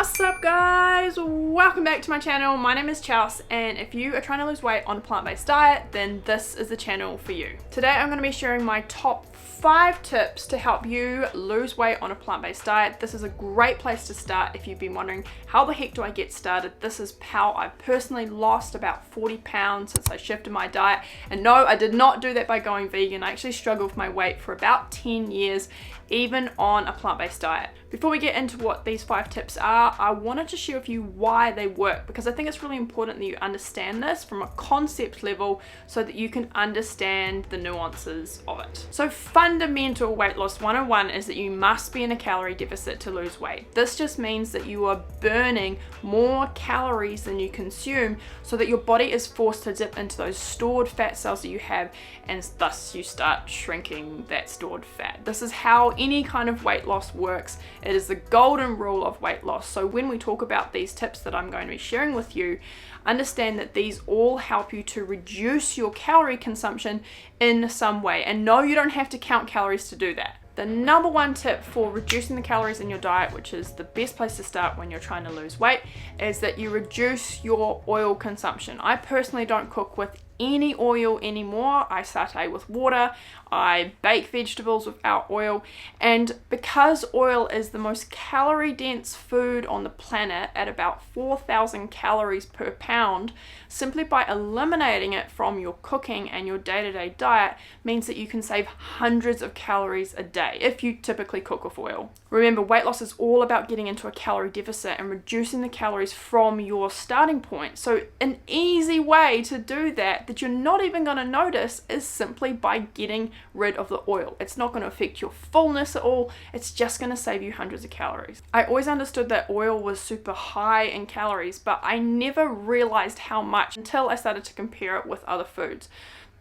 What's up guys? Welcome back to my channel. My name is Chels, and if you are trying to lose weight on a plant-based diet, then this is the channel for you. Today I'm going to be sharing my top 5 tips to help you lose weight on a plant-based diet. This is a great place to start if you've been wondering how the heck do I get started. This is how I personally lost about 40 pounds since I shifted my diet. And no, I did not do that by going vegan. I actually struggled with my weight for about 10 years, even on a plant-based diet. Before we get into what these 5 tips are, I wanted to share with you why they work, because I think it's really important that you understand this from a concept level so that you can understand the nuances of it. So fundamental weight loss 101 is that you must be in a calorie deficit to lose weight. This just means that you are burning more calories than you consume, so that your body is forced to dip into those stored fat cells that you have, and thus you start shrinking that stored fat. This is how any kind of weight loss works. It is the golden rule of weight loss. So when we talk about these tips that I'm going to be sharing with you, understand that these all help you to reduce your calorie consumption in some way. And no, you don't have to count calories to do that. The number 1 tip for reducing the calories in your diet, which is the best place to start when you're trying to lose weight, is that you reduce your oil consumption. I personally don't cook with any oil anymore. I saute with water, I bake vegetables without oil, and because oil is the most calorie dense food on the planet at about 4,000 calories per pound, simply by eliminating it from your cooking and your day-to-day diet means that you can save hundreds of calories a day if you typically cook with oil. Remember, weight loss is all about getting into a calorie deficit and reducing the calories from your starting point. So an easy way to do that you're not even going to notice is simply by getting rid of the oil. It's not going to affect your fullness at all. It's just going to save you hundreds of calories. I always understood that oil was super high in calories, but I never realized how much until I started to compare it with other foods.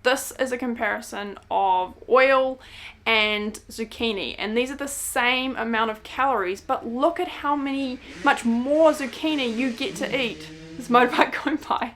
This is a comparison of oil and zucchini, and these are the same amount of calories, but look at how much more zucchini you get to eat. This motorbike going by.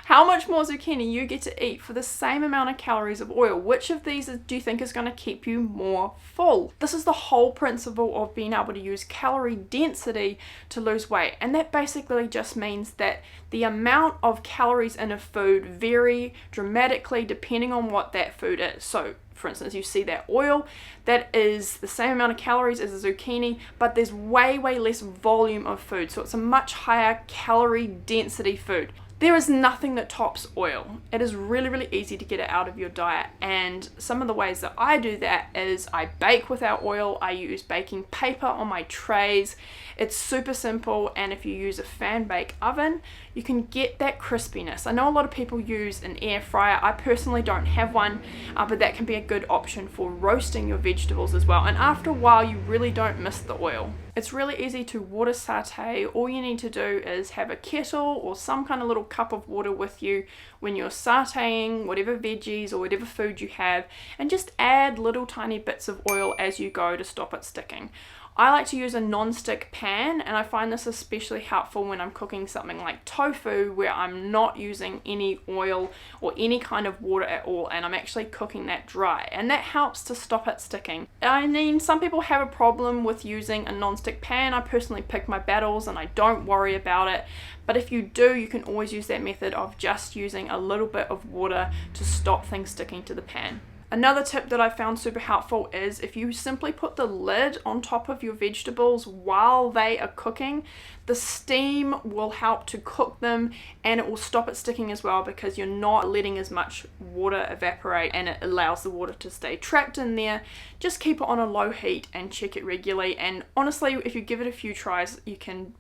How much more zucchini you get to eat for the same amount of calories of oil. Which of these do you think is going to keep you more full? This is the whole principle of being able to use calorie density to lose weight, and that basically just means that the amount of calories in a food vary dramatically depending on what that food is. So for instance, you see that oil, that is the same amount of calories as a zucchini, but there's way less volume of food, so it's a much higher calorie density food. There is nothing that tops oil. It is really easy to get it out of your diet, and some of the ways that I do that is I bake without oil. I use baking paper on my trays. It's super simple, and if you use a fan bake oven, you can get that crispiness. I know a lot of people use an air fryer. I personally don't have one, but that can be a good option for roasting your vegetables as well, and after a while you really don't miss the oil. It's really easy to water saute. All you need to do is have a kettle or some kind of little cup of water with you when you're sauteing whatever veggies or whatever food you have, and just add little tiny bits of oil as you go to stop it sticking. I like to use a non-stick pan, and I find this especially helpful when I'm cooking something like tofu, where I'm not using any oil or any kind of water at all, and I'm actually cooking that dry, and that helps to stop it sticking. I mean, some people have a problem with using a non-stick pan. I personally pick my battles and I don't worry about it, but if you do, you can always use that method of just using a little bit of water to stop things sticking to the pan. Another tip that I found super helpful is if you simply put the lid on top of your vegetables while they are cooking, the steam will help to cook them, and it will stop it sticking as well, because you're not letting as much water evaporate, and it allows the water to stay trapped in there. Just keep it on a low heat and check it regularly, and honestly, if you give it a few tries, you can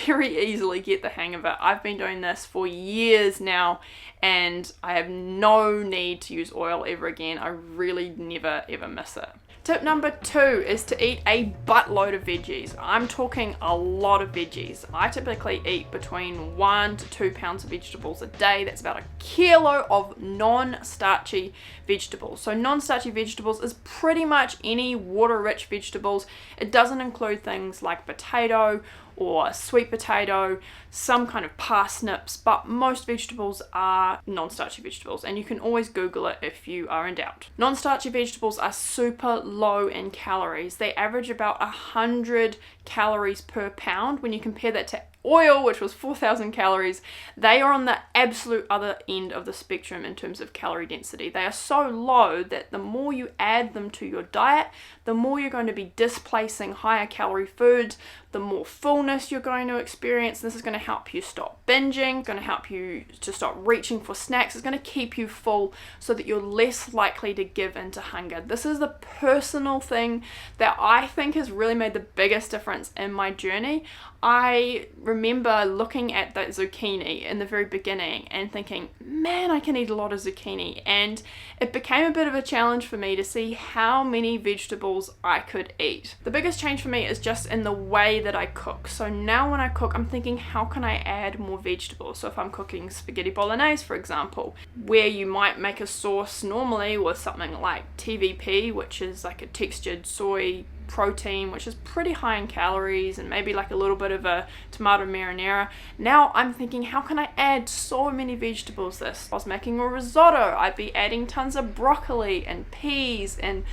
very easily get the hang of it. I've been doing this for years now, and I have no need to use oil ever again. I really never ever miss it. Tip number 2 is to eat a buttload of veggies. I'm talking a lot of veggies. I typically eat between 1 to 2 pounds of vegetables a day. That's about a kilo of non-starchy vegetables. So non-starchy vegetables is pretty much any water-rich vegetables. It doesn't include things like potato or sweet potato, some kind of parsnips, but most vegetables are non-starchy vegetables, and you can always Google it if you are in doubt. Non-starchy vegetables are super low in calories. They average about 100 calories per pound. When you compare that to oil, which was 4,000 calories, they are on the absolute other end of the spectrum in terms of calorie density. They are so low that the more you add them to your diet, the more you're going to be displacing higher calorie foods, the more fullness you're going to experience. This is going to help you stop binging, it's going to help you to stop reaching for snacks, it's going to keep you full so that you're less likely to give in to hunger. This is the personal thing that I think has really made the biggest difference in my journey. I remember looking at that zucchini in the very beginning and thinking, man, I can eat a lot of zucchini, and it became a bit of a challenge for me to see how many vegetables I could eat. The biggest change for me is just in the way that I cook. So now when I cook, I'm thinking, how can I add more vegetables? So if I'm cooking spaghetti bolognese, for example, where you might make a sauce normally with something like TVP, which is like a textured soy protein, which is pretty high in calories, and maybe like a little bit of a tomato marinara. Now I'm thinking, how can I add so many vegetables this? If I was making a risotto, I'd be adding tons of broccoli and peas and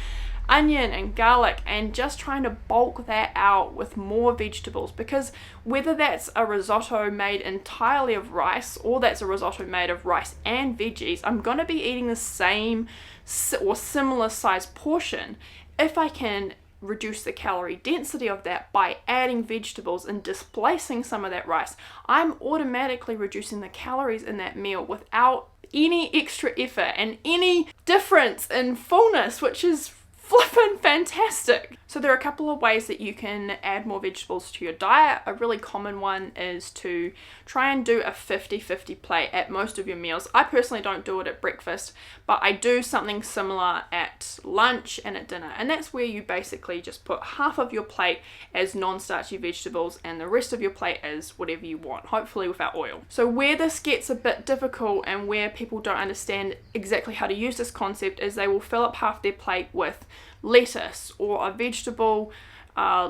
onion and garlic, and just trying to bulk that out with more vegetables, because whether that's a risotto made entirely of rice or that's a risotto made of rice and veggies, I'm going to be eating the same or similar size portion if I can reduce the calorie density of that by adding vegetables and displacing some of that rice. I'm automatically reducing the calories in that meal without any extra effort and any difference in fullness, which is flippin' fantastic. So there are a couple of ways that you can add more vegetables to your diet. A really common one is to try and do a 50-50 plate at most of your meals. I personally don't do it at breakfast, but I do something similar at lunch and at dinner. And that's where you basically just put half of your plate as non-starchy vegetables and the rest of your plate as whatever you want, hopefully without oil. So where this gets a bit difficult and where people don't understand exactly how to use this concept is they will fill up half their plate with lettuce or a vegetable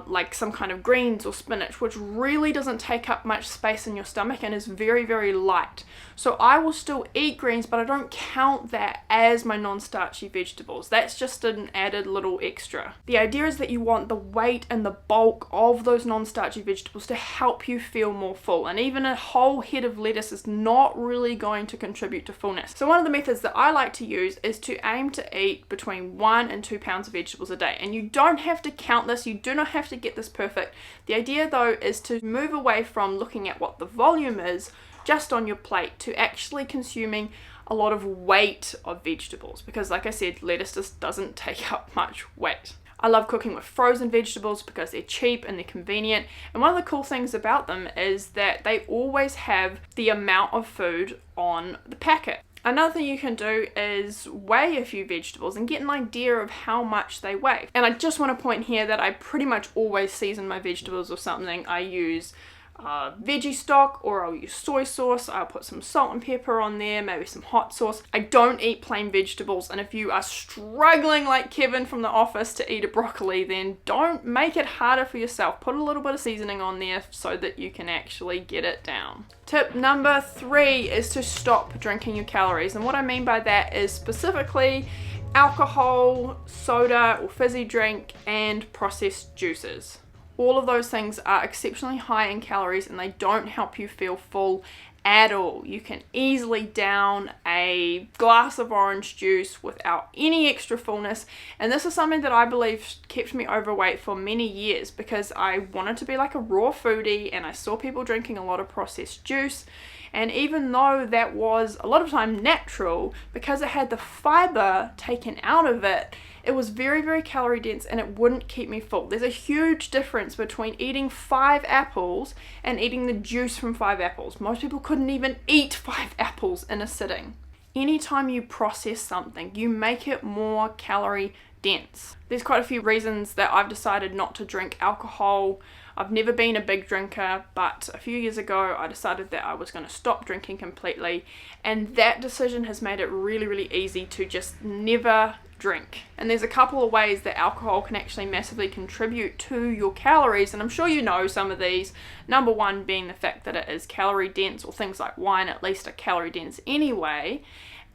like some kind of greens or spinach, which really doesn't take up much space in your stomach and is very, very light. So I will still eat greens, but I don't count that as my non-starchy vegetables. That's just an added little extra. The idea is that you want the weight and the bulk of those non-starchy vegetables to help you feel more full, and even a whole head of lettuce is not really going to contribute to fullness. So one of the methods that I like to use is to aim to eat between 1 and 2 pounds of vegetables a day. And you don't have to count this, you do not have to get this perfect. The idea though is to move away from looking at what the volume is just on your plate to actually consuming a lot of weight of vegetables, because like I said, lettuce just doesn't take up much weight. I love cooking with frozen vegetables because they're cheap and they're convenient, and one of the cool things about them is that they always have the amount of food on the packet. Another thing you can do is weigh a few vegetables and get an idea of how much they weigh. And I just want to point here that I pretty much always season my vegetables with something. I use veggie stock, or I'll use soy sauce. I'll put some salt and pepper on there, maybe some hot sauce. I don't eat plain vegetables, and if you are struggling like Kevin from The Office to eat a broccoli, then don't make it harder for yourself. Put a little bit of seasoning on there so that you can actually get it down. Tip number 3 is to stop drinking your calories, and what I mean by that is specifically alcohol, soda or fizzy drink, and processed juices. All of those things are exceptionally high in calories and they don't help you feel full at all. You can easily down a glass of orange juice without any extra fullness, and this is something that I believe kept me overweight for many years, because I wanted to be like a raw foodie and I saw people drinking a lot of processed juice. And even though that was a lot of time natural, because it had the fiber taken out of it, it was very, very calorie dense and it wouldn't keep me full. There's a huge difference between eating 5 apples and eating the juice from 5 apples. Most people couldn't even eat 5 apples in a sitting. Anytime you process something, you make it more calorie dense. There's quite a few reasons that I've decided not to drink alcohol. I've never been a big drinker, but a few years ago I decided that I was going to stop drinking completely, and that decision has made it really, really easy to just never drink. And there's a couple of ways that alcohol can actually massively contribute to your calories, and I'm sure you know some of these. Number one being the fact that it is calorie dense, or things like wine at least are calorie dense anyway.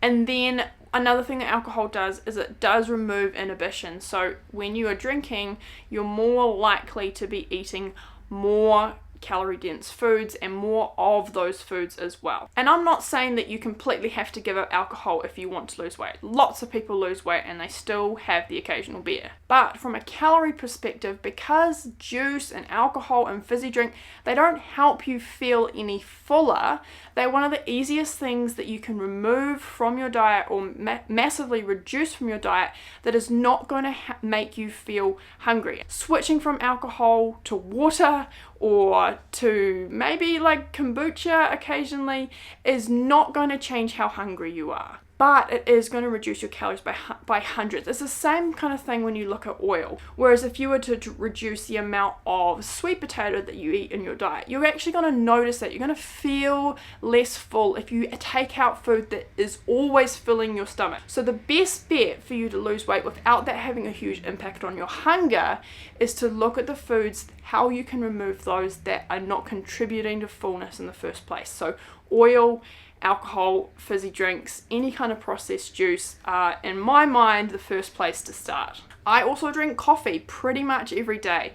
And then another thing that alcohol does is it does remove inhibition. So when you are drinking, you're more likely to be eating more calorie dense foods and more of those foods as well. And I'm not saying that you completely have to give up alcohol if you want to lose weight. Lots of people lose weight and they still have the occasional beer. But from a calorie perspective, because juice and alcohol and fizzy drink, they don't help you feel any fuller, they're one of the easiest things that you can remove from your diet or massively reduce from your diet that is not going to make you feel hungry. Switching from alcohol to water or to maybe like kombucha occasionally is not going to change how hungry you are. But it is going to reduce your calories by hundreds. It's the same kind of thing when you look at oil. Whereas if you were to reduce the amount of sweet potato that you eat in your diet, you're actually going to notice that you're going to feel less full if you take out food that is always filling your stomach. So the best bet for you to lose weight without that having a huge impact on your hunger is to look at the foods, how you can remove those that are not contributing to fullness in the first place. So oil, alcohol, fizzy drinks, any kind of processed juice are, in my mind, the first place to start. I also drink coffee pretty much every day.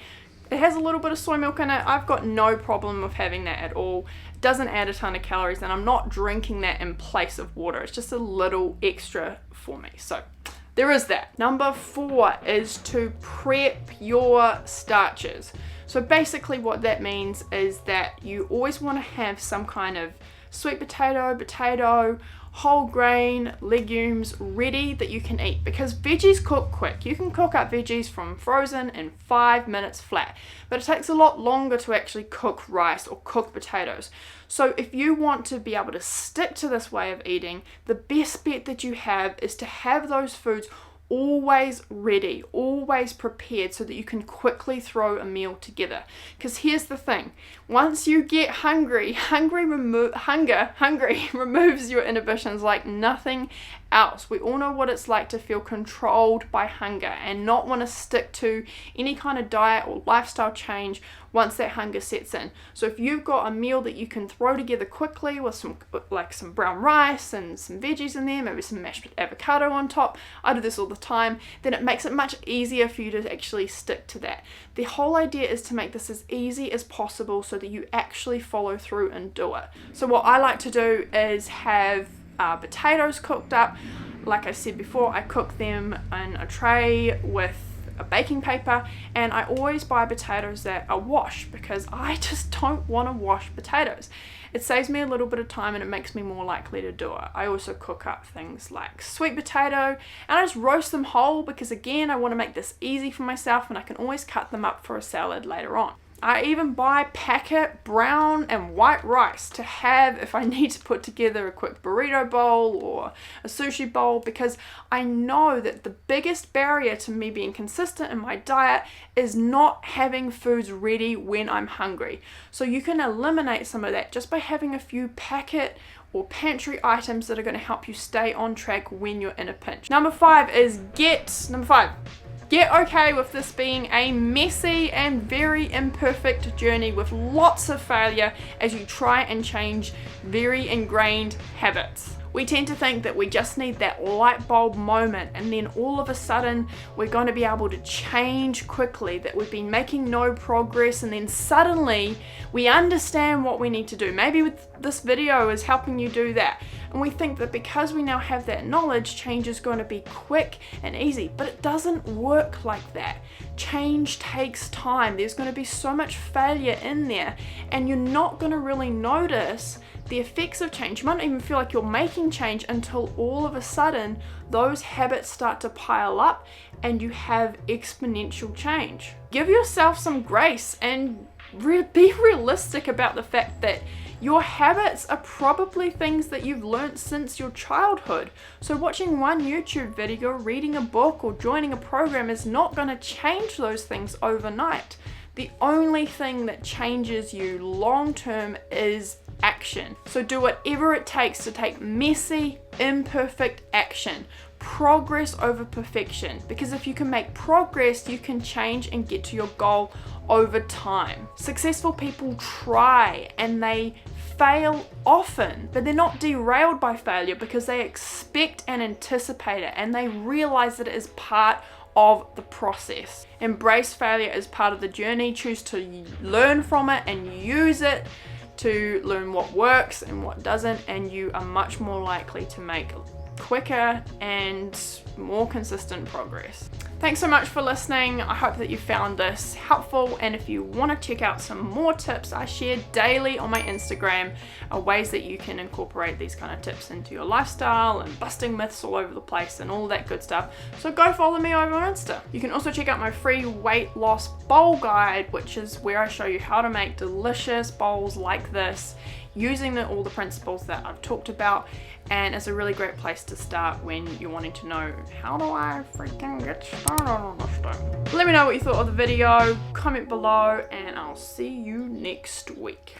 It has a little bit of soy milk in it. I've got no problem with having that at all. It doesn't add a ton of calories, and I'm not drinking that in place of water. It's just a little extra for me. So there is that. Number 4 is to prep your starches. So basically what that means is that you always want to have some kind of sweet potato, whole grain, legumes ready that you can eat, because veggies cook quick. You can cook up veggies from frozen in 5 minutes flat, but it takes a lot longer to actually cook rice or cook potatoes. So if you want to be able to stick to this way of eating, the best bet that you have is to have those foods always ready, always prepared, so that you can quickly throw a meal together. Because here's the thing, once you get hungry removes your inhibitions like nothing else. We all know what it's like to feel controlled by hunger and not want to stick to any kind of diet or lifestyle change once that hunger sets in. So if you've got a meal that you can throw together quickly with some brown rice and some veggies in there, maybe some mashed avocado on top, I do this all the time, then it makes it much easier for you to actually stick to that. The whole idea is to make this as easy as possible so that you actually follow through and do it. So what I like to do is have potatoes cooked up. Like I said before, I cook them in a tray with a baking paper, and I always buy potatoes that are washed because I just don't want to wash potatoes. It saves me a little bit of time and it makes me more likely to do it. I also cook up things like sweet potato, and I just roast them whole because, again, I want to make this easy for myself and I can always cut them up for a salad later on. I even buy packet brown and white rice to have if I need to put together a quick burrito bowl or a sushi bowl, because I know that the biggest barrier to me being consistent in my diet is not having foods ready when I'm hungry. So you can eliminate some of that just by having a few packet or pantry items that are going to help you stay on track when you're in a pinch. Number 5 is get okay with this being a messy and very imperfect journey with lots of failure as you try and change very ingrained habits. We tend to think that we just need that light bulb moment and then all of a sudden we're going to be able to change quickly, that we've been making no progress, and then suddenly we understand what we need to do. Maybe this video is helping you do that. And we think that because we now have that knowledge, change is going to be quick and easy, but it doesn't work like that. Change takes time. There's going to be so much failure in there, and you're not going to really notice the effects of change. You might not even feel like you're making change until all of a sudden those habits start to pile up and you have exponential change. Give yourself some grace and be realistic about the fact that your habits are probably things that you've learned since your childhood. So watching one YouTube video, reading a book, or joining a program is not going to change those things overnight. The only thing that changes you long term is action. So do whatever it takes to take messy, imperfect action. Progress over perfection, because if you can make progress, you can change and get to your goal over time. Successful people try and they fail often, but they're not derailed by failure because they expect and anticipate it, and they realize that it is part of the process. Embrace failure as part of the journey. Choose to learn from it and use it to learn what works and what doesn't, and you are much more likely to make quicker and more consistent progress. Thanks so much for listening. I hope that you found this helpful, and if you want to check out some more tips I share daily on my Instagram, ways that you can incorporate these kind of tips into your lifestyle and busting myths all over the place and all that good stuff, so go follow me over on Insta. You can also check out my free weight loss bowl guide, which is where I show you how to make delicious bowls like this using all the principles that I've talked about, and it's a really great place to start when you're wanting to know, how do I freaking get started on this thing? Let me know what you thought of the video, comment below, and I'll see you next week.